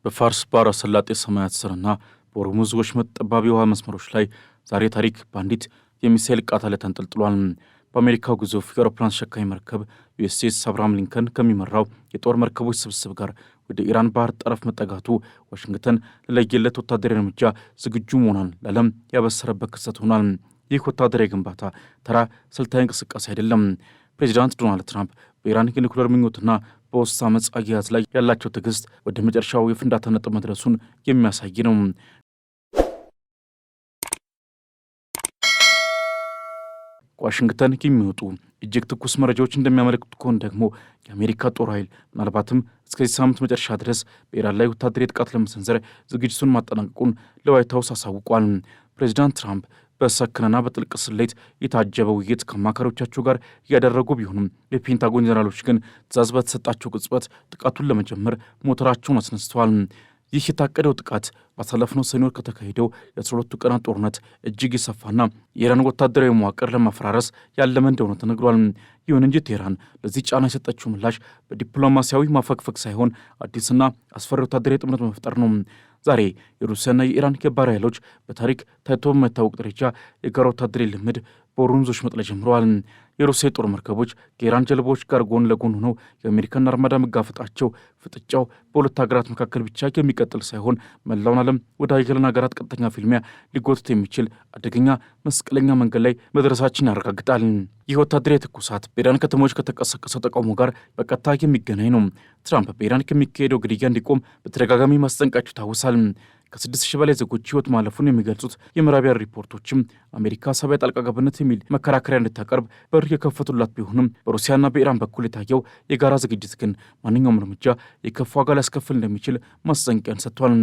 በፋርስ ባህረ ሰላጤ ሰማያት ስርና በሆርሙዝ ወሽመጥ ጠባብ የውሃ መስመሮች ላይ ዛሬ ታሪክ በአንዲት የሚሳኤል ቃታ ላይ ተንጠልጥሏል። በአሜሪካው ግዙፍ የአውሮፕላን ተሸካሚ መርከብ ዩኤስኤስ አብርሃም ሊንከን ከሚመራው የጦር መርከቦች ስብስብ ጋር ወደ ኢራን ባህር ጠረፍ መጠጋቱ ዋሽንግተን ለለየለት ወታደራዊ እርምጃ ዝግጁ መሆኗን ለዓለም ያበሰረበት ክስተት ሆኗል። ይህ ወታደራዊ ግንባታ ተራ ስልታዊ እንቅስቃሴ አይደለም። ፕሬዚዳንት ዶናልድ ትራምፕ በኢራን የኒኩሌር ምኞትና በውስጥ አመፅ አያያዝ ላይ ያላቸው ትዕግስት ወደ መጨረሻው የፍንዳታ ነጥብ መድረሱን የሚያሳይ ነው። ዋሽንግተን የሚወጡ እጅግ ትኩስ መረጃዎች እንደሚያመለክቱት ከሆነ ደግሞ የአሜሪካ ጦር ኃይል ምናልባትም እስከዚህ ሳምንት መጨረሻ ድረስ በኢራን ላይ ወታደራዊ ጥቃት ለመሰንዘር ዝግጅቱን ማጠናቀቁን ለዋይት ሀውስ አሳውቋል። ፕሬዚዳንት ትራምፕ በሰከነና በጥልቅ ስሌት የታጀበ ውይይት ከአማካሪዎቻቸው ጋር እያደረጉ ቢሆንም የፔንታጎን ጀነራሎች ግን ትዕዛዝ በተሰጣቸው ቅጽበት ጥቃቱን ለመጀመር ሞተራቸውን አስነስተዋል። ይህ የታቀደው ጥቃት ባሳለፍነው ሰኔ ወር ከተካሄደው የ12ቱ ቀናት ጦርነት እጅግ የሰፋና የኢራን ወታደራዊ መዋቅር ለማፈራረስ ያለመ እንደሆነ ተነግሯል። ይሁን እንጂ ቴህራን ለዚህ ጫና የሰጠችው ምላሽ በዲፕሎማሲያዊ ማፈግፈግ ሳይሆን አዲስና አስፈሪ ወታደራዊ ጥምረት መፍጠር ነው። ዛሬ የሩሲያና የኢራን የባህር ኃይሎች በታሪክ ታይቶ በማይታወቅ ደረጃ የጋራ ወታደራዊ ልምድ በሆርሙዝ መጥለቅ ጀምረዋል። የሩሲያ የጦር መርከቦች ከኢራን ጀልባዎች ጋር ጎን ለጎን ሆነው የአሜሪካን አርማዳ መጋፈጣቸው ፍጥጫው በሁለት ሀገራት መካከል ብቻ የሚቀጥል ሳይሆን መላውን ዓለም ወደ ሀያላን ሀገራት ቀጥተኛ ፊልሚያ ሊጎትት የሚችል አደገኛ መስቀለኛ መንገድ ላይ መድረሳችን ያረጋግጣል። ይህ ወታደራዊ ትኩሳት በኢራን ከተሞች ከተቀሰቀሰው ተቃውሞ ጋር በቀጥታ የሚገናኝ ነው። ትራምፕ በኢራን ከሚካሄደው ግድያ እንዲቆም በተደጋጋሚ ማስጠንቀቃቸው ይታወሳል። ከ6,000 በላይ ዜጎች ሕይወት ማለፉን የሚገልጹት የምዕራባውያን ሪፖርቶችም አሜሪካ ሰብዓዊ ጣልቃ ገብነት የሚል መከራከሪያ እንድታቀርብ በር የከፈቱላት ቢሆንም በሩሲያና በኢራን በኩል የታየው የጋራ ዝግጅት ግን ማንኛውም እርምጃ የከፋ ዋጋ ሊያስከፍል እንደሚችል ማስጠንቀቂያን ሰጥቷል።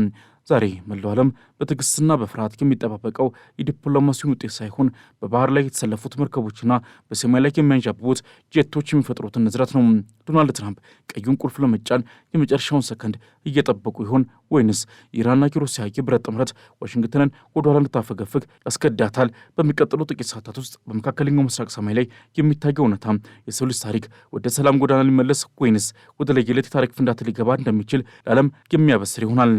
ዛሬ መላው ዓለም በትዕግስትና በፍርሃት የሚጠባበቀው የዲፕሎማሲውን ውጤት ሳይሆን በባህር ላይ የተሰለፉት መርከቦችና በሰማይ ላይ የሚያንዣብቡት ጄቶች የሚፈጥሩትን ንዝረት ነው። ዶናልድ ትራምፕ ቀዩን ቁልፍ ለመጫን የመጨረሻውን ሰከንድ እየጠበቁ ይሆን ወይንስ ኢራንና የሩሲያ የብረት ጥምረት ዋሽንግተንን ወደ ኋላ እንድታፈገፍግ ያስገዳታል? በሚቀጥሉ ጥቂት ሰዓታት ውስጥ በመካከለኛው ምስራቅ ሰማይ ላይ የሚታየው እውነታ የሰው ልጅ ታሪክ ወደ ሰላም ጎዳና ሊመለስ ወይንስ ወደ ለየለት የታሪክ ፍንዳታ ሊገባ እንደሚችል ለዓለም የሚያበስር ይሆናል።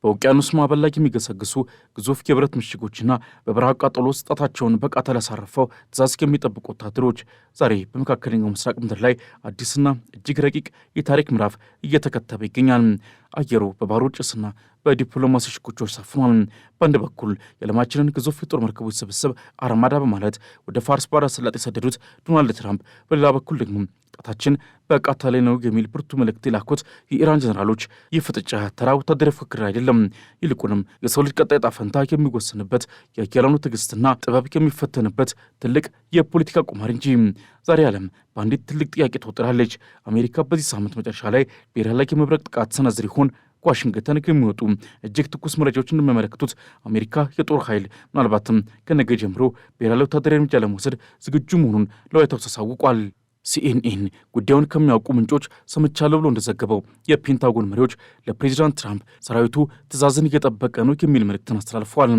በውቅያኖስ ማዕበል ላይ የሚገሰግሱ ግዙፍ የብረት ምሽጎችና በበረሃ ቃጠሎ ውስጥ ጣታቸውን በቃታ ያሳረፈው ትዕዛዝ የሚጠብቁ ወታደሮች ዛሬ በመካከለኛው ምስራቅ ምድር ላይ አዲስና እጅግ ረቂቅ የታሪክ ምዕራፍ እየተከተበ ይገኛል። አየሩ በባህሩ ጭስና በዲፕሎማሲ ሽኩቾች ሰፍኗል። በአንድ በኩል የዓለማችንን ግዙፍ የጦር መርከቦች ስብስብ አርማዳ በማለት ወደ ፋርስ ባህረ ሰላጤ የሰደዱት ዶናልድ ትራምፕ፣ በሌላ በኩል ደግሞ ጣታችን በቃታ ላይ ነው የሚል ብርቱ መልእክት የላኩት የኢራን ጀነራሎች ይህ ፍጥጫ ተራ ወታደራዊ ፉክክር አይደለም፣ ይልቁንም የሰው ልጅ ቀጣይ ዕጣ ፈንታ የሚወሰንበት የኃያላኑ ትዕግስትና ጥበብ የሚፈተንበት ትልቅ የፖለቲካ ቁማር እንጂ። ዛሬ ዓለም በአንዲት ትልቅ ጥያቄ ተወጥራለች። አሜሪካ በዚህ ሳምንት መጨረሻ ላይ በኢራን ላይ የመብረቅ ጥቃት ሰነዝር ይሆን? ከዋሽንግተን የሚወጡ እጅግ ትኩስ መረጃዎች እንደሚያመለክቱት አሜሪካ የጦር ኃይል ምናልባትም ከነገ ጀምሮ በኢራን ላይ ወታደራዊ እርምጃ ለመውሰድ ዝግጁ መሆኑን ለዋይት ሀውስ አሳውቋል። ሲኤንኤን ጉዳዩን ከሚያውቁ ምንጮች ሰምቻለሁ ብሎ እንደዘገበው የፔንታጎን መሪዎች ለፕሬዚዳንት ትራምፕ ሰራዊቱ ትዕዛዝን እየጠበቀ ነው የሚል መልእክትን አስተላልፈዋል።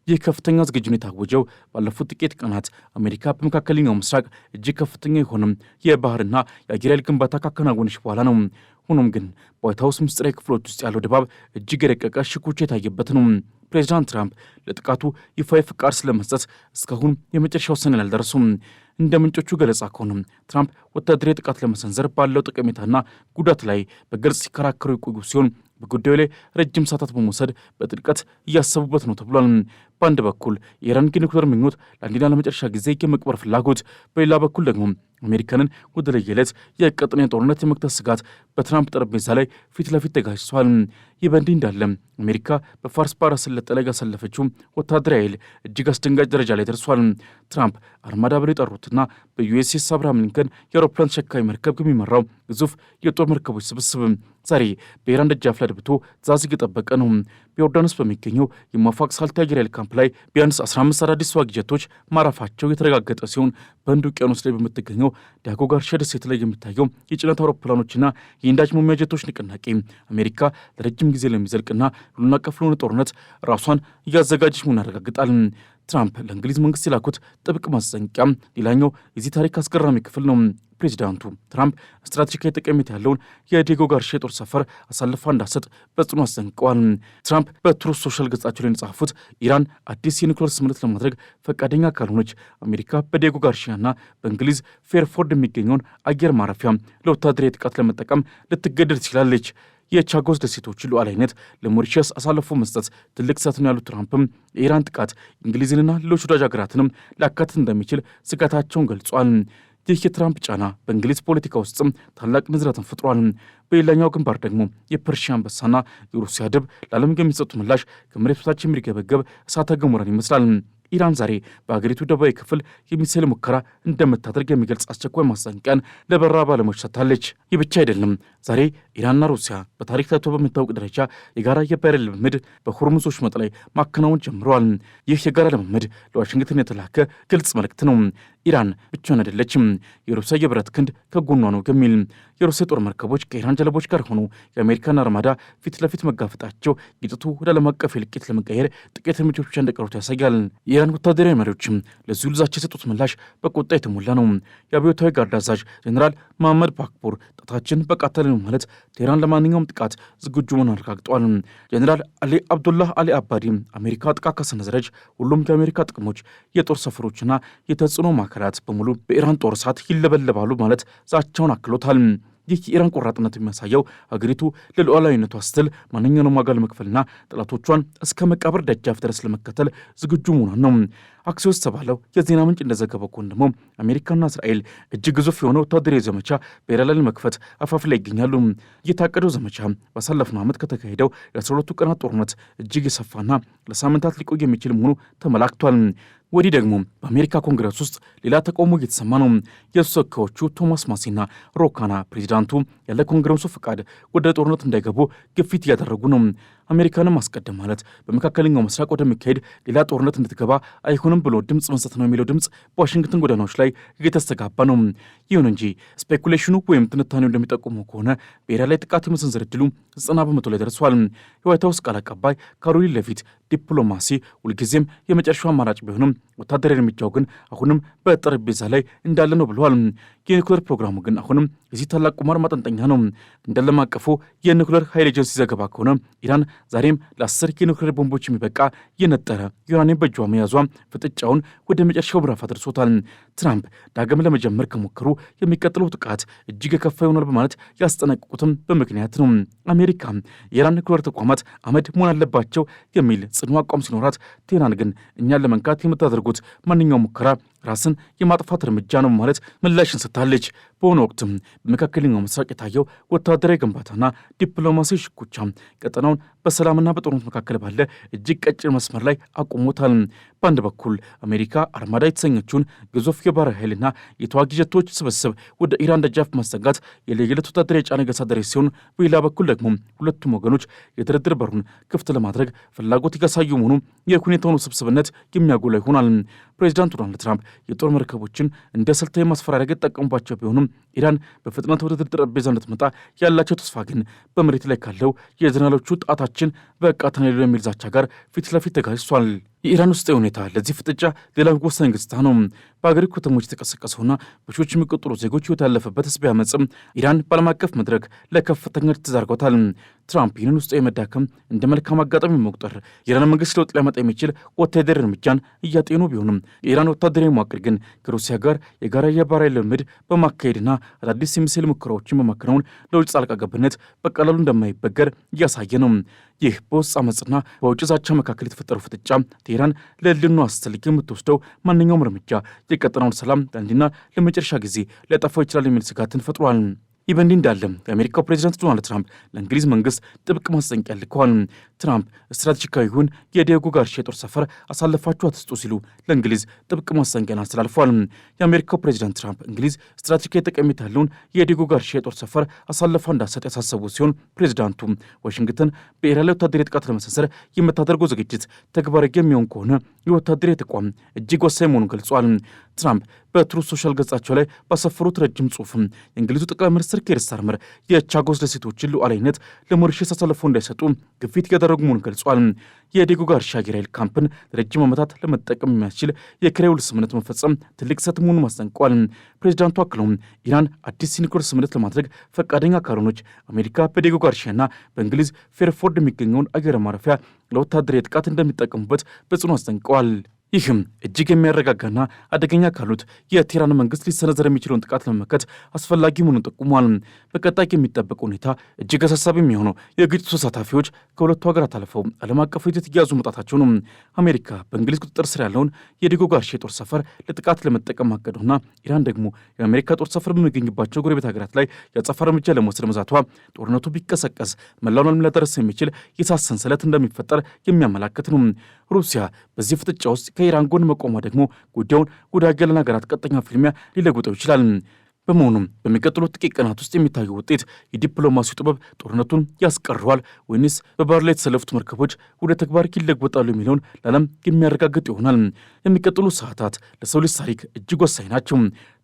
ይህ ከፍተኛ ዝግጁነት የታወጀው ባለፉት ጥቂት ቀናት አሜሪካ በመካከለኛው ምስራቅ እጅግ ከፍተኛ የሆነም የባህርና የአየር ኃይል ግንባታ ካከናወነች በኋላ ነው። ሆኖም ግን በዋይት ሀውስ ምስጢራዊ ክፍሎች ውስጥ ያለው ድባብ እጅግ የረቀቀ ሽኩቻ የታየበት ነው። ፕሬዚዳንት ትራምፕ ለጥቃቱ ይፋዊ ፍቃድ ስለመስጠት እስካሁን የመጨረሻ ውሳኔ ላይ አልደረሱም። እንደ ምንጮቹ ገለጻ ከሆነ ትራምፕ ወታደራዊ ጥቃት ለመሰንዘር ባለው ጠቀሜታና ጉዳት ላይ በግልጽ ሲከራከሩ የቆዩ ሲሆን በጉዳዩ ላይ ረጅም ሰዓታት በመውሰድ በጥልቀት እያሰቡበት ነው ተብሏል። በአንድ በኩል የኢራን የኒኩሌር ምኞት ለአንዴና ለመጨረሻ ጊዜ የመቅበር ፍላጎት፣ በሌላ በኩል ደግሞ አሜሪካንን ወደ ለየለት የቀጠና ጦርነት የመክተት ስጋት በትራምፕ ጠረጴዛ ላይ ፊት ለፊት ተጋጭቷል። ይህ በእንዲህ እንዳለ አሜሪካ በፋርስ ባህረ ሰላጤ ላይ ያሰለፈችው ወታደራዊ ኃይል እጅግ አስደንጋጭ ደረጃ ላይ ደርሷል። ትራምፕ አርማዳ ብለው የጠሩትና በዩኤስኤስ አብርሃም ሊንከን የአውሮፕላን ተሸካሚ መርከብ የሚመራው ግዙፍ የጦር መርከቦች ስብስብ ዛሬ በኢራን ደጃፍ ላይ አድብቶ ትዕዛዝ እየጠበቀ ነው። በዮርዳኖስ በሚገኘው የማፋቅ ሳልት የአየር ኃይል ካምፕ ላይ ቢያንስ 15 አዳዲስ ተዋጊ ጀቶች ማረፋቸው የተረጋገጠ ሲሆን በህንድ ውቅያኖስ ላይ በምትገኘው ዳጎ ጋርሻ ደሴት ላይ የሚታየው የጭነት አውሮፕላኖችና የነዳጅ መሙያ ጀቶች ንቅናቄ አሜሪካ ለረጅም ጊዜ ለሚዘልቅና ሁሉን አቀፍ ለሆነ ጦርነት ራሷን እያዘጋጀች መሆኑን ያረጋግጣል። ትራምፕ ለእንግሊዝ መንግስት የላኩት ጥብቅ ማስጠንቀቂያ ሌላኛው የዚህ ታሪክ አስገራሚ ክፍል ነው። ፕሬዚዳንቱ ትራምፕ ስትራቴጂካዊ ጠቀሜታ ያለውን የዲየጎ ጋርሺያ የጦር ሰፈር አሳልፋ እንዳሰጥ በጽኑ አስጠንቅቀዋል። ትራምፕ በትሩዝ ሶሻል ገጻቸው ላይ የጻፉት ኢራን አዲስ የኒውክሌር ስምምነት ለማድረግ ፈቃደኛ ካልሆነች አሜሪካ በዲየጎ ጋርሺያና በእንግሊዝ ፌርፎርድ የሚገኘውን አየር ማረፊያ ለወታደራዊ ጥቃት ለመጠቀም ልትገደድ ትችላለች። የቻጎስ ደሴቶችን ሉዓላዊነት ለሞሪሸስ አሳልፎ መስጠት ትልቅ ስህተት ነው ያሉት ትራምፕም የኢራን ጥቃት እንግሊዝንና ሌሎች ወዳጅ ሀገራትንም ሊያካትት እንደሚችል ስጋታቸውን ገልጿል። ይህ የትራምፕ ጫና በእንግሊዝ ፖለቲካ ውስጥም ታላቅ ንዝረትን ፈጥሯል። በሌላኛው ግንባር ደግሞ የፐርሺያ አንበሳና የሩሲያ ድብ ለዓለም የሚሰጡት ምላሽ ከመሬት በታች የሚርገበገብ እሳተ ገሞራን ይመስላል። ኢራን ዛሬ በአገሪቱ ደቡባዊ ክፍል የሚሳኤል ሙከራ እንደምታደርግ የሚገልጽ አስቸኳይ ማስጠንቀቂያን ለበራ ባለሙያዎች ሰጥታለች። ይህ ብቻ አይደለም። ዛሬ ኢራንና ሩሲያ በታሪክ ታይቶ በሚታወቅ ደረጃ የጋራ የባህር ልምምድ በሆርሙዝ ወሽመጥ ላይ ማከናወን ጀምረዋል። ይህ የጋራ ልምምድ ለዋሽንግተን የተላከ ግልጽ መልእክት ነው። ኢራን ብቻዋን አይደለችም፣ የሩሲያ የብረት ክንድ ከጎኗ ነው የሚል። የሩሲያ ጦር መርከቦች ከኢራን ጀልቦች ጋር ሆኖ የአሜሪካን አርማዳ ፊት ለፊት መጋፈጣቸው ግጭቱ ወደ ዓለም አቀፍ እልቂት ለመቀየር ጥቂት እርምጃዎች ብቻ እንደቀሩት ያሳያል። የኢራን ወታደራዊ መሪዎችም ለዚሁ ልዛቻ የሰጡት ምላሽ በቁጣ የተሞላ ነው። የአብዮታዊ ጋርድ አዛዥ ጀኔራል መሐመድ ባክፖር ጣታችን በቃተልን ማለት ቴህራን ለማንኛውም ጥቃት ዝግጁ መሆኑን አረጋግጠዋል። ጀኔራል አሊ አብዱላህ አሊ አባዲ አሜሪካ ጥቃት ከሰነዘረች ሁሉም የአሜሪካ ጥቅሞች፣ የጦር ሰፈሮችና የተጽዕኖ ማዕከላት በሙሉ በኢራን ጦር እሳት ይለበለባሉ ማለት ዛቻውን አክሎታል። ይህ የኢራን ቆራጥነት የሚያሳየው ሀገሪቱ ለሉዓላዊነቷ ስትል ማንኛውንም ዋጋ ለመክፈልና ጠላቶቿን እስከ መቃብር ደጃፍ ድረስ ለመከተል ዝግጁ መሆኗን ነው። አክሲዮስ ተባለው የዜና ምንጭ እንደዘገበው ከሆነ ደግሞ አሜሪካና እስራኤል እጅግ ግዙፍ የሆነ ወታደራዊ ዘመቻ በኢራን ላይ ለመክፈት አፋፍ ላይ ይገኛሉ። የታቀደው ዘመቻ ባሳለፍነው ዓመት ከተካሄደው የ12 ቀናት ጦርነት እጅግ የሰፋና ለሳምንታት ሊቆይ የሚችል መሆኑ ተመላክቷል። ወዲህ ደግሞ በአሜሪካ ኮንግረስ ውስጥ ሌላ ተቃውሞ እየተሰማ ነው። የሕዝብ ተወካዮቹ ቶማስ ማሲና ሮካና ፕሬዚዳንቱ ያለ ኮንግረሱ ፈቃድ ወደ ጦርነት እንዳይገቡ ግፊት እያደረጉ ነው። አሜሪካንን ማስቀደም ማለት በመካከለኛው ምስራቅ ወደሚካሄድ ሌላ ጦርነት እንድትገባ አይሆንም ብሎ ድምፅ መስጠት ነው የሚለው ድምፅ በዋሽንግተን ጎዳናዎች ላይ እየተስተጋባ ነው። ይሁን እንጂ ስፔኩሌሽኑ ወይም ትንታኔው እንደሚጠቁመው ከሆነ በኢራን ላይ ጥቃት የመሰንዘር ዕድሉ 90% ላይ ደርሷል። የዋይት ሀውስ ቃል አቀባይ ካሮሊን ሌቪት ዲፕሎማሲ ሁልጊዜም የመጨረሻው አማራጭ ቢሆንም ወታደራዊ እርምጃው ግን አሁንም በጠረጴዛ ላይ እንዳለ ነው ብለዋል። የኒውክሌር ፕሮግራሙ ግን አሁንም የዚህ ታላቅ ቁማር ማጠንጠኛ ነው። እንደዓለም አቀፉ የኒውክሌር ኃይል ኤጀንሲ ዘገባ ከሆነ ኢራን ዛሬም ለ10 የኒውክሌር ቦምቦች የሚበቃ የነጠረ ዩራኒየም በእጇ መያዟ ፍጥጫውን ወደ መጨረሻው ምዕራፍ አድርሶታል። ትራምፕ ዳግም ለመጀመር ከሞከሩ የሚቀጥለው ጥቃት እጅግ የከፋ ይሆናል በማለት ያስጠነቅቁትም በምክንያት ነው። አሜሪካ የኢራን ኒውክሌር ተቋማት አመድ መሆን አለባቸው የሚል ጽኑ አቋም ሲኖራት፣ ቴህራን ግን እኛን ለመንካት የምታደርጉት ማንኛውም ሙከራ ራስን የማጥፋት እርምጃ ነው ማለት ምላሽን ሰጥታለች። በሆነ ወቅትም በመካከለኛው ምስራቅ የታየው ወታደራዊ ግንባታና ዲፕሎማሲ ሽኩቻ ቀጠናውን በሰላምና በጦርነት መካከል ባለ እጅግ ቀጭን መስመር ላይ አቁሞታል። በአንድ በኩል አሜሪካ አርማዳ የተሰኘችውን ግዙፍ የባህር ኃይልና የተዋጊ ጀቶች ስብስብ ወደ ኢራን ደጃፍ ማስጠጋት የለየለት ወታደራዊ ጫና እያሳደረች ሲሆን፣ በሌላ በኩል ደግሞ ሁለቱም ወገኖች የድርድር በሩን ክፍት ለማድረግ ፍላጎት እያሳዩ መሆኑ የሁኔታውን ውስብስብነት የሚያጎላ ይሆናል። ፕሬዚዳንት ዶናልድ ትራምፕ የጦር መርከቦችን እንደ ስልታዊ ማስፈራሪያ የተጠቀሙባቸው ቢሆኑም ኢራን በፍጥነት ወደ ድርድር ጠረጴዛ እንድትመጣ ያላቸው ተስፋ ግን በመሬት ላይ ካለው የጀነራሎቹ ጣታችን በቃተና ሌሎ የሚል ዛቻ ጋር ፊት ለፊት ተጋጭቷል። የኢራን ውስጣዊ ሁኔታ ለዚህ ፍጥጫ ሌላ ወሳኝ ገጽታ ነው። በአገሪቱ ከተሞች የተቀሰቀሰውና በሺዎች የሚቆጠሩ ዜጎች ሕይወት ያለፈበት ህዝብ ያመፅም ኢራን በዓለም አቀፍ መድረክ ለከፍተኛ ተዛርጓታል። ትራምፕ ይህንን ውስጣዊ መዳከም እንደ መልካም አጋጣሚ መቁጠር የኢራን መንግስት ለውጥ ሊያመጣ የሚችል ወታደራዊ እርምጃን እያጤኑ ቢሆንም የኢራን ወታደራዊ መዋቅር ግን ከሩሲያ ጋር የጋራ የባህር ኃይል ልምምድ በማካሄድና አዳዲስ የሚሳኤል ሙከራዎችን በማከናወን ለውጭ ጣልቃ ገብነት በቀላሉ እንደማይበገር እያሳየ ነው። ይህ በውስጥ አመፅና በውጭ ዛቻ መካከል የተፈጠረው ፍጥጫ ቴህራን ለህልውናዋ ስትል የምትወስደው ማንኛውም እርምጃ የቀጠናውን ሰላም ለአንዴና ለመጨረሻ ጊዜ ሊያጠፋው ይችላል የሚል ስጋትን ፈጥሯል። ይህ በእንዲህ እንዳለ የአሜሪካው ፕሬዚዳንት ዶናልድ ትራምፕ ለእንግሊዝ መንግስት ጥብቅ ማስጠንቀቂያ ልከዋል። ትራምፕ ስትራቴጂካዊውን የዲየጎ ጋርሺያ የጦር ሰፈር አሳልፋችሁ አትስጡ ሲሉ ለእንግሊዝ ጥብቅ ማስጠንቀቂያን አስተላልፈዋል። የአሜሪካው ፕሬዚዳንት ትራምፕ እንግሊዝ ስትራቴጂካዊ ጠቀሜታ ያለውን የዲየጎ ጋርሺያ የጦር ሰፈር አሳልፋ እንዳትሰጥ ያሳሰቡ ሲሆን፣ ፕሬዚዳንቱ ዋሽንግተን በኢራን ላይ ወታደራዊ ጥቃት ለመሰንዘር የምታደርገው ዝግጅት ተግባራዊ የሚሆን ከሆነ የወታደራዊ ተቋም እጅግ ወሳኝ መሆኑን ገልጿል። ትራምፕ በትሩዝ ሶሻል ገጻቸው ላይ ባሰፈሩት ረጅም ጽሑፍም የእንግሊዙ ጠቅላይ ሚኒስትር ኬር ስታርመር የቻጎስ ደሴቶችን ሉዓላዊነት ለሞሪሸስ አሳልፈው እንዳይሰጡ ግፊት የሚደረጉ መሆኑን ገልጿል። የዲየጎ ጋርሺያ አየር ኃይል ካምፕን ለረጅም ዓመታት ለመጠቀም የሚያስችል የኪራይ ውል ስምምነት መፈጸም ትልቅ ስህተት መሆኑን አስጠንቅቋል። ፕሬዚዳንቱ አክለውም ኢራን አዲስ የኒውክሌር ስምምነት ለማድረግ ፈቃደኛ ካልሆነች አሜሪካ በዲየጎ ጋርሺያና በእንግሊዝ ፌርፎርድ የሚገኘውን አየር ማረፊያ ለወታደራዊ ጥቃት እንደሚጠቀሙበት በጽኑ አስጠንቅቀዋል። ይህም እጅግ የሚያረጋጋና አደገኛ ካሉት የቴህራን መንግስት ሊሰነዘር የሚችለውን ጥቃት ለመመከት አስፈላጊ መሆኑን ጠቁሟል። በቀጣይ የሚጠበቀው ሁኔታ እጅግ አሳሳቢ የሚሆነው የግጭቱ ተሳታፊዎች ከሁለቱ ሀገራት አልፈው ዓለም አቀፍ ይዘት እየያዙ መውጣታቸው ነው። አሜሪካ በእንግሊዝ ቁጥጥር ስር ያለውን የዲየጎ ጋርሺያ የጦር ሰፈር ለጥቃት ለመጠቀም ማቀዱና ኢራን ደግሞ የአሜሪካ ጦር ሰፈር በሚገኝባቸው ጎረቤት ሀገራት ላይ የአጸፋ እርምጃ ለመውሰድ መዛቷ ጦርነቱ ቢቀሰቀስ መላውን ዓለም ሊያደርስ የሚችል የእሳት ሰንሰለት እንደሚፈጠር የሚያመላክት ነው። ሩሲያ በዚህ ፍጥጫ ውስጥ ከኢራን ጎን መቆሟ ደግሞ ጉዳዩን ወደ ሀያላን ሀገራት ቀጥተኛ ፍልሚያ ሊለውጠው ይችላል። በመሆኑም በሚቀጥሉት ጥቂት ቀናት ውስጥ የሚታየው ውጤት የዲፕሎማሲው ጥበብ ጦርነቱን ያስቀረዋል ወይንስ በባህር ላይ የተሰለፉት መርከቦች ወደ ተግባር ይለወጣሉ የሚለውን ለዓለም የሚያረጋግጥ ይሆናል። የሚቀጥሉ ሰዓታት ለሰው ልጅ ታሪክ እጅግ ወሳኝ ናቸው።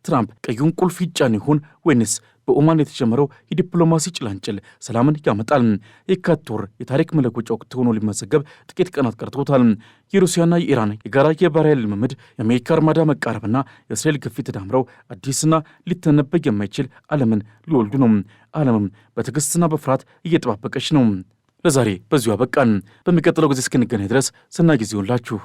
ትራምፕ ቀዩን ቁልፍ ይጫን ይሆን ወይንስ በኦማን የተጀመረው የዲፕሎማሲ ጭላንጭል ሰላምን ያመጣል? የካቲት ወር የታሪክ መለወጫ ወቅት ሆኖ ሊመዘገብ ጥቂት ቀናት ቀርተውታል። የሩሲያና የኢራን የጋራ የባህር ኃይል ልምምድ፣ የአሜሪካ አርማዳ መቃረብና የእስራኤል ግፊት ተዳምረው አዲስና ሊተነበይ የማይችል ዓለምን ሊወልዱ ነው። ዓለምም በትዕግስትና በፍርሃት እየጠባበቀች ነው። ለዛሬ በዚሁ አበቃን። በሚቀጥለው ጊዜ እስክንገናኝ ድረስ ሰናይ ጊዜ ይሁንላችሁ።